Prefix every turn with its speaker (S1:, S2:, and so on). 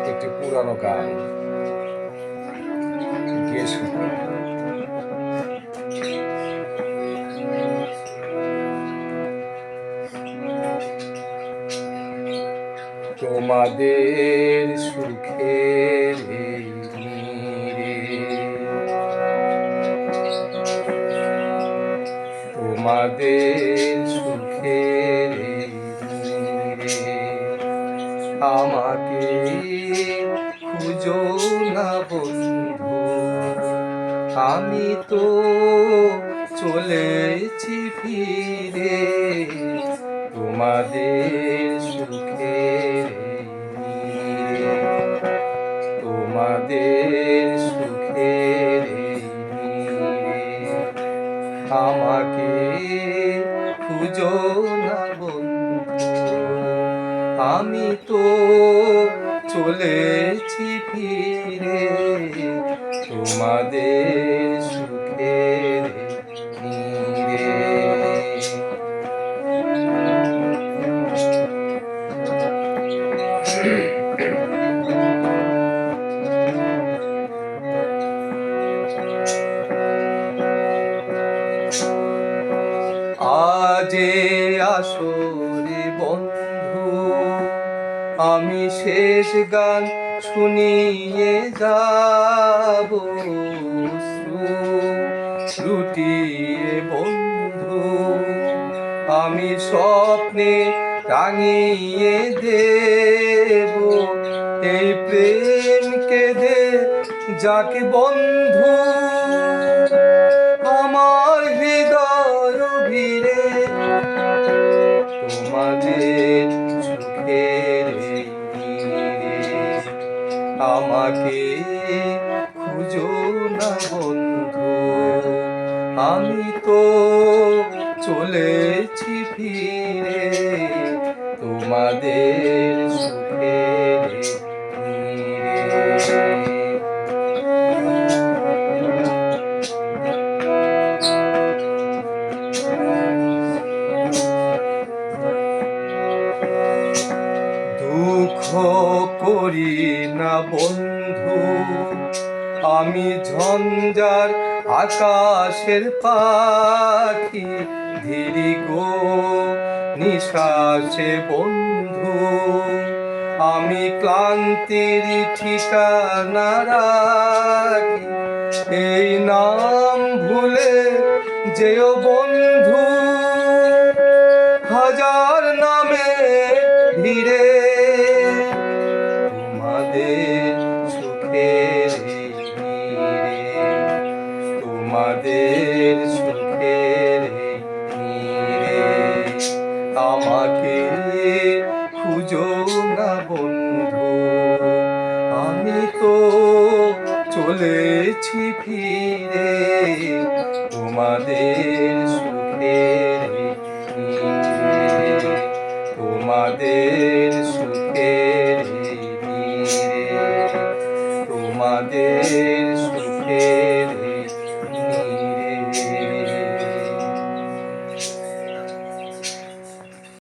S1: একটি পুরানো গান গেয়ে শোনাই। তোমাদের সুখের এই নীড়ে, তোমাদের সুখের এই নীড়ে আমাকে খুঁজো না বন্ধু, আমি তো চলেছি ফিরে তোমাদের সুখের নীড়ে, তোমাদের সুখের নীড়ে আমাকে খুঁজো না বন্ধু, আমি তো চলেছি ফিরে তোমাদের সুখের নীড়ে। আজে আসরে বন্ধু আমি শেষ গান শুনিয়ে যাব, লুটিয়ে বন্ধু আমি স্বপ্নে টাঙিয়ে দেব এই প্রেম কেঁদে যাকে বন্ধু আমার হৃদয় ভিড়ে তোমাদের সুখের নীড়ে আমাকে খুঁজো না বন্ধু, আমি তো চলেছি ফিরে তোমাদের সুখের নীড়ে। দুঃখ করি না বন্ধু আমি ঝঞ্ঝার আকাশের পাখি, ধীরে গো নিঃশ্বাসে বন্ধু আমি ক্লান্তির ঠিকানা রাখি, এই নাম ভুলে যেও বন্ধু হাজার নামে ভিড়ে তোমাদের সুখের নীড়ে, তোমাদের সুখের নীড়ে আমাকে খুঁজো না বন্ধু, আমি তো চলেছি ফিরে তোমাদের সুখের নীড়ে, তোমাদের সুখের নীড়ে, তোমাদের